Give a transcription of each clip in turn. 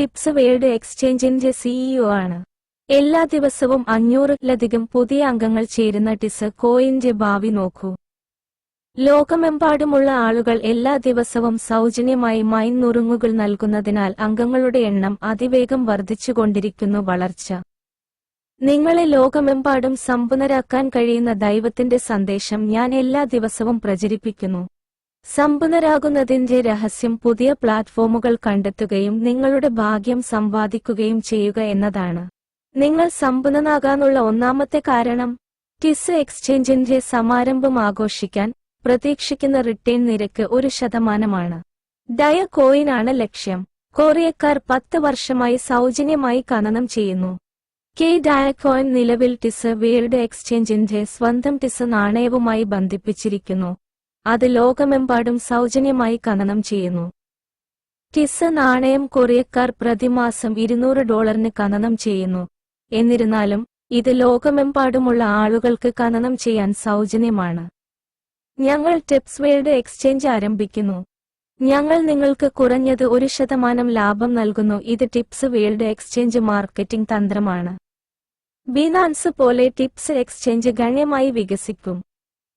Tips world എക്സ്ചേഞ്ചിന്റെ CEO ആണ്. എല്ലാ ദിവസവും 500-ലധികം പുതിയ അംഗങ്ങൾ ചേരുന്ന ടിസ് കോയിന്റെ ഭാവി നോക്കൂ. ലോകമെമ്പാടുമുള്ള ആളുകൾ എല്ലാ ദിവസവും സൗജന്യമായി മൈൻ നുറുങ്ങുകൾ നൽകുന്നതിനാൽ അംഗങ്ങളുടെ എണ്ണം അതിവേഗം വർദ്ധിച്ചുകൊണ്ടിരിക്കുന്നു. വളർച്ച നിങ്ങളെ ലോകമെമ്പാടും സമ്പന്നരാക്കാൻ കഴിയുന്ന ദൈവത്തിന്റെ സന്ദേശം ഞാൻ എല്ലാ ദിവസവും പ്രചരിപ്പിക്കുന്നു. സമ്പന്നരാകുന്നതിന്റെ രഹസ്യം പുതിയ പ്ലാറ്റ്ഫോമുകൾ കണ്ടെത്തുകയും നിങ്ങളുടെ ഭാഗ്യം സമ്പാദിക്കുകയും ചെയ്യുക എന്നതാണ്. നിങ്ങൾ സമ്പന്നനാകാനുള്ള ഒന്നാമത്തെ കാരണം ടിസ് എക്സ്ചേഞ്ചിന്റെ സമാരംഭം ആഘോഷിക്കാൻ പ്രതീക്ഷിക്കുന്ന റിട്ടേൺ നിരക്ക് 1% ഡയ കോയിൻ ആണ് ലക്ഷ്യം. കൊറിയക്കാർ 10 വർഷമായി സൗജന്യമായി ഖനനം ചെയ്യുന്നു. ഡയ കോയിൻ നിലവിൽ ടിസ് വേൾഡ് എക്സ്ചേഞ്ചിന്റെ സ്വന്തം ടിസ് നാണയവുമായി ബന്ധിപ്പിച്ചിരിക്കുന്നു. അത് ലോകമെമ്പാടും സൗജന്യമായി ഖനനം ചെയ്യുന്നു. ടിസ് നാണയം കൊറിയക്കാർ പ്രതിമാസം $200 ഖനനം ചെയ്യുന്നു. എന്നിരുന്നാലും ഇത് ലോകമെമ്പാടുമുള്ള ആളുകൾക്ക് ഖനനം ചെയ്യാൻ സൗജന്യമാണ്. ഞങ്ങൾ ടിപ്സ് വേൾഡ് എക്സ്ചേഞ്ച് ആരംഭിക്കുന്നു. ഞങ്ങൾ നിങ്ങൾക്ക് കുറഞ്ഞത് 1% ലാഭം നൽകുന്നു. ഇത് ടിപ്സ് വേൾഡ് എക്സ്ചേഞ്ച് മാർക്കറ്റിംഗ് തന്ത്രമാണ്. ബിനാൻസ് പോലെ ടിപ്സ് എക്സ്ചേഞ്ച് ഗണ്യമായി വികസിക്കും.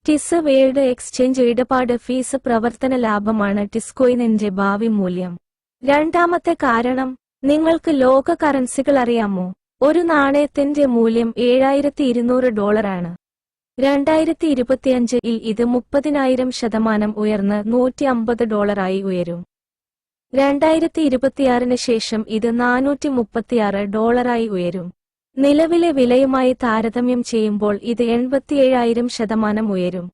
ടിസ് വേൾഡ് എക്സ്ചേഞ്ച് ഇടപാട് ഫീസ് പ്രവർത്തന ലാഭമാണ് ടിസ്കോയിനിന്റെ ഭാവി മൂല്യം. രണ്ടാമത്തെ കാരണം നിങ്ങൾക്ക് ലോക കറൻസികൾ അറിയാമോ? ഒരു നാണയത്തിന്റെ മൂല്യം $7,200 ആണ്. 2025-ൽ ഇത് 30,000% ഉയർന്ന് $150 ആയി ഉയരും. 2026-ന് ശേഷം ഇത് $436 ആയി ഉയരും. നിലവിലെ വിലയുമായി താരതമ്യം ചെയ്യുമ്പോൾ ഇത് 87,000% ഉയരും.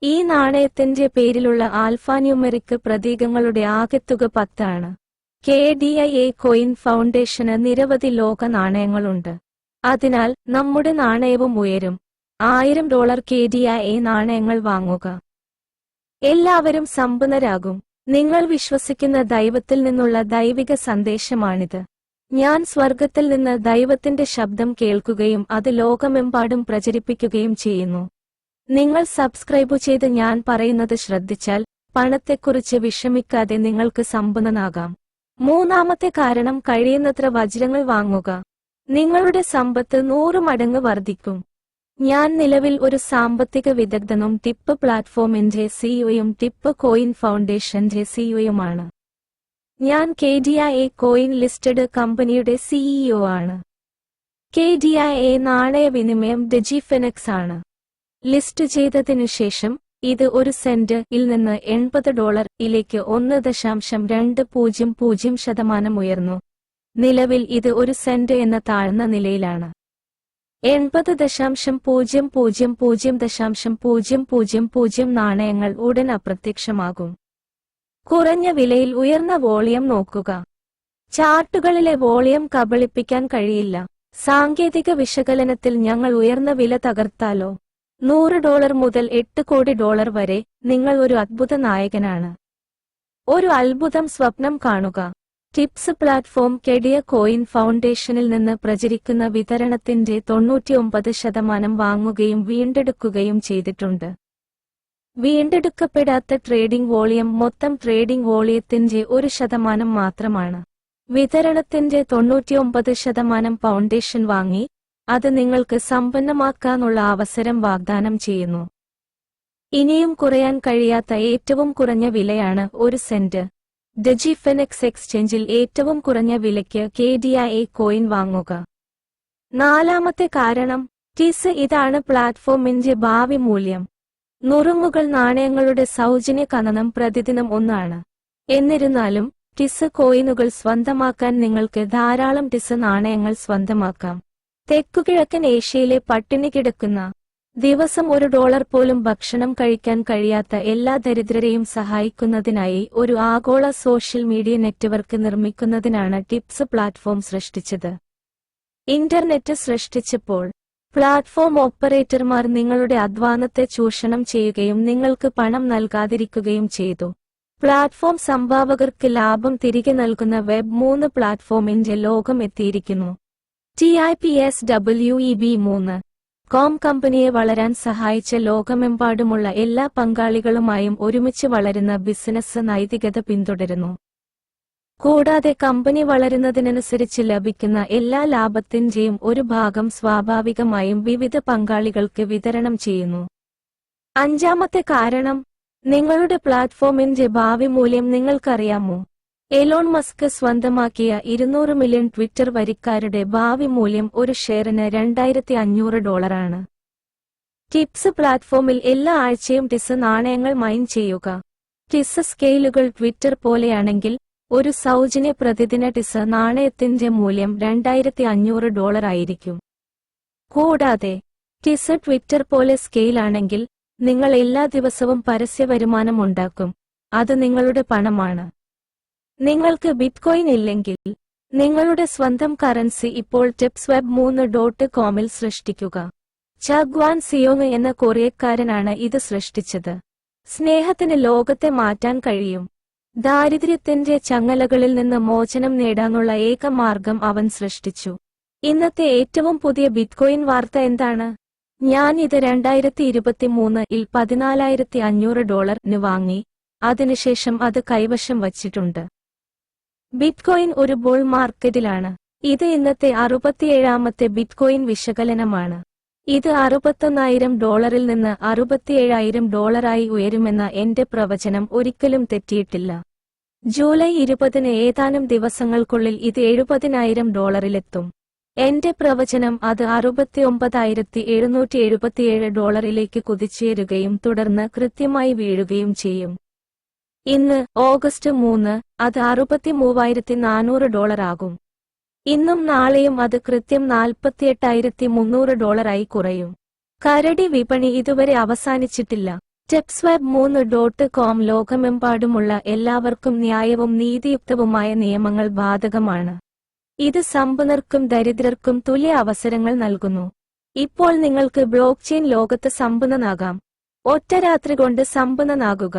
ഈ നാണയത്തിന്റെ പേരിലുള്ള ആൽഫാന്യൂമെറിക് പ്രതീകങ്ങളുടെ ആകെത്തുക 10 ആണ്. KDIA കോയിൻ ഫൗണ്ടേഷന് നിരവധി ലോക നാണയങ്ങളുണ്ട്. അതിനാൽ നമ്മുടെ നാണയവും ഉയരും. $1000 KDIA നാണയങ്ങൾ വാങ്ങുക. എല്ലാവരും സമ്പന്നരാകും. നിങ്ങൾ വിശ്വസിക്കുന്ന ദൈവത്തിൽ നിന്നുള്ള ദൈവിക സന്ദേശമാണിത്. ഞാൻ സ്വർഗത്തിൽ നിന്ന് ദൈവത്തിന്റെ ശബ്ദം കേൾക്കുകയും അത് ലോകമെമ്പാടും പ്രചരിപ്പിക്കുകയും ചെയ്യുന്നു. നിങ്ങൾ സബ്സ്ക്രൈബ് ചെയ്ത് ഞാൻ പറയുന്നത് ശ്രദ്ധിച്ചാൽ പണത്തെക്കുറിച്ച് വിഷമിക്കാതെ നിങ്ങൾക്ക് സമ്പന്നനാകാം. മൂന്നാമത്തെ കാരണം കഴിയുന്നത്ര വജ്രങ്ങൾ വാങ്ങുക. നിങ്ങളുടെ സമ്പത്ത് 100 മടങ്ങ് വർദ്ധിക്കും. ഞാൻ നിലവിൽ ഒരു സാമ്പത്തിക വിദഗ്ധനും ടിപ്പ് പ്ലാറ്റ്ഫോമിന്റെ സിഇഒയും ടിപ്പ് കോയിൻ ഫൗണ്ടേഷന്റെ സിഇഒയുമാണ്. ഞാൻ KDIA കോയിൻ ലിസ്റ്റഡ് കമ്പനിയുടെ സിഇഒ ആണ്. KDIA നാണയവിനിമയം ഡിജിഫിനിക്സ് ആണ്. ലിസ്റ്റ് ചെയ്തതിനുശേഷം ഇത് 1 സെന്റ്-ൽ നിന്ന് $80-ലേക്ക് 1.200% ഉയർന്നു. നിലവിൽ ഇത് 1 സെന്റ് എന്ന താഴ്ന്ന നിലയിലാണ്. 80.000000 നാണയങ്ങൾ ഉടൻ അപ്രത്യക്ഷമാകും. കുറഞ്ഞ വിലയിൽ ഉയർന്ന വോളിയം നോക്കുക. ചാർട്ടുകളിലെ വോളിയം കബളിപ്പിക്കാൻ കഴിയില്ല. സാങ്കേതിക വിശകലനത്തിൽ ഞങ്ങൾ ഉയർന്ന വില തകർത്താലോ? $100 മുതൽ $8 കോടി വരെ. നിങ്ങൾ ഒരു അദ്ഭുത നായകനാണ്. ഒരു അത്ഭുതം സ്വപ്നം കാണുക. ടിപ്സ് പ്ലാറ്റ്ഫോം KDIA കോയിൻ ഫൗണ്ടേഷനിൽ നിന്ന് പ്രചരിക്കുന്ന വിതരണത്തിന്റെ 99% വാങ്ങുകയും വീണ്ടെടുക്കുകയും ചെയ്തിട്ടുണ്ട്. വീണ്ടെടുക്കപ്പെടാത്ത ട്രേഡിംഗ് വോളിയം മൊത്തം ട്രേഡിംഗ് വോളിയത്തിന്റെ 1% മാത്രമാണ്. വിതരണത്തിന്റെ 99% ഫൗണ്ടേഷൻ വാങ്ങി അത് നിങ്ങൾക്ക് സമ്പന്നമാക്കാനുള്ള അവസരം വാഗ്ദാനം ചെയ്യുന്നു. ഇനിയും കുറയാൻ കഴിയാത്ത ഏറ്റവും കുറഞ്ഞ വിലയാണ് 1 സെന്റ്. ഡിജിഫിനിക്സ് എക്സ്ചേഞ്ചിൽ ഏറ്റവും കുറഞ്ഞ വിലയ്ക്ക് KDIA കോയിൻ വാങ്ങുക. നാലാമത്തെ കാരണം ടിസ് ഇതാണ് പ്ലാറ്റ്ഫോമിന്റെ ഭാവി മൂല്യം. നുറുങ്ങുകൾ നാണയങ്ങളുടെ സൗജന്യ ഖനനം പ്രതിദിനം 1 ആണ്. എന്നിരുന്നാലും ടിസ് കോയിനുകൾ സ്വന്തമാക്കാൻ നിങ്ങൾക്ക് ധാരാളം ടിസ് നാണയങ്ങൾ സ്വന്തമാക്കാം. തെക്കുകിഴക്കൻ ഏഷ്യയിലെ പട്ടിണി കിടക്കുന്ന ദിവസം $1 പോലും ഭക്ഷണം കഴിക്കാൻ കഴിയാത്ത എല്ലാ ദരിദ്രരെയും സഹായിക്കുന്നതിനായി ഒരു ആഗോള സോഷ്യൽ മീഡിയ നെറ്റ്വർക്ക് നിർമ്മിക്കുന്നതിനാണ് ടിപ്സ് പ്ലാറ്റ്ഫോം സൃഷ്ടിച്ചത്. ഇന്റർനെറ്റ് സൃഷ്ടിച്ചപ്പോൾ പ്ലാറ്റ്ഫോം ഓപ്പറേറ്റർമാർ നിങ്ങളുടെ അധ്വാനത്തെ ചൂഷണം ചെയ്യുകയും നിങ്ങൾക്ക് പണം നൽകാതിരിക്കുകയും ചെയ്തു. പ്ലാറ്റ്ഫോം സംഭാവകർക്ക് ലാഭം തിരികെ നൽകുന്ന വെബ് 3 പ്ലാറ്റ്ഫോമിന്റെ ലോകം എത്തിയിരിക്കുന്നു. TIPSWEB3.com കമ്പനിയെ വളരാൻ സഹായിച്ച ലോകമെമ്പാടുമുള്ള എല്ലാ പങ്കാളികളുമായും ഒരുമിച്ച് വളരുന്ന ബിസിനസ് നൈതികത പിന്തുടരുന്നു. കൂടാതെ കമ്പനി വളരുന്നതിനനുസരിച്ച് ലഭിക്കുന്ന എല്ലാ ലാഭത്തിന്റെയും ഒരു ഭാഗം സ്വാഭാവികമായും വിവിധ പങ്കാളികൾക്ക് വിതരണം ചെയ്യുന്നു. അഞ്ചാമത്തെ കാരണം, നിങ്ങളുടെ പ്ലാറ്റ്ഫോമിന്റെ ഭാവി മൂല്യം നിങ്ങൾക്കറിയാമോ? എലോൺ മസ്ക് സ്വന്തമാക്കിയ 200 മില്യൺ ട്വിറ്റർ വരിക്കാരുടെ ഭാവി മൂല്യം ഒരു ഷെയറിന് $2,500. ടിപ്സ് പ്ലാറ്റ്ഫോമിൽ എല്ലാ ആഴ്ചയും ടിസ് നാണയങ്ങൾ മൈൻ ചെയ്യുക. ടിസ് സ്കെയിലുകൾ ട്വിറ്റർ പോലെയാണെങ്കിൽ ഒരു സൗജന്യ പ്രതിദിന ടിസ് നാണയത്തിന്റെ മൂല്യം $2,500 ആയിരിക്കും. കൂടാതെ ടിസ് ട്വിറ്റർ പോലെ സ്കെയിലാണെങ്കിൽ നിങ്ങൾ എല്ലാ ദിവസവും പരസ്യ വരുമാനം ഉണ്ടാക്കും. അത് നിങ്ങളുടെ പണമാണ്. നിങ്ങൾക്ക് ബിറ്റ്കോയിൻ ഇല്ലെങ്കിൽ നിങ്ങളുടെ സ്വന്തം കറൻസി ഇപ്പോൾ tipsweb3.comൽ സൃഷ്ടിക്കുക. ചഗ്വാൻ സിയോങ് എന്ന കൊറിയക്കാരനാണ് ഇത് സൃഷ്ടിച്ചത്. സ്നേഹത്തിന് ലോകത്തെ മാറ്റാൻ കഴിയും. ദാരിദ്ര്യത്തിന്റെ ചങ്ങലകളിൽ നിന്ന് മോചനം നേടാനുള്ള ഏക മാർഗം അവൻ സൃഷ്ടിച്ചു. ഇന്നത്തെ ഏറ്റവും പുതിയ ബിറ്റ്കോയിൻ വാർത്ത എന്താണ്? ഞാൻ ഇത് 2023-ൽ $14,500 വാങ്ങി. അതിനുശേഷം അത് കൈവശം വച്ചിട്ടുണ്ട്. ബിറ്റ്കോയിൻ ഒരു ബുൾ മാർക്കറ്റിലാണ്. ഇത് ഇന്നത്തെ 67ാമത്തെ ബിറ്റ്കോയിൻ വിശകലനമാണ്. ഇത് $61,000 നിന്ന് $67,000 ഉയരുമെന്ന എന്റെ പ്രവചനം ഒരിക്കലും തെറ്റിയിട്ടില്ല. ജൂലൈ 20-ന് ഏതാനും ദിവസങ്ങൾക്കുള്ളിൽ ഇത് $70,000 എന്റെ പ്രവചനം അത് $69,777 കുതിച്ചുയരുകയും തുടർന്ന് കൃത്യമായി വീഴുകയും ചെയ്യും. ഇന്ന് ഓഗസ്റ്റ് 3 അത് $63,400 ആകും. ഇന്നും നാളെയും അത് കൃത്യം $48,300 കുറയും. കരടി വിപണി ഇതുവരെ അവസാനിച്ചിട്ടില്ല. tipsweb3.com ലോകമെമ്പാടുമുള്ള എല്ലാവർക്കും ന്യായവും നീതിയുക്തവുമായ നിയമങ്ങൾ ബാധകമാണ്. ഇത് സമ്പന്നർക്കും ദരിദ്രർക്കും തുല്യ അവസരങ്ങൾ നൽകുന്നു. ഇപ്പോൾ നിങ്ങൾക്ക് ബ്ലോക്ക്ചെയിൻ ലോകത്ത് സമ്പന്നനാകാം. ഒറ്റ രാത്രി കൊണ്ട് സമ്പന്നനാകുക.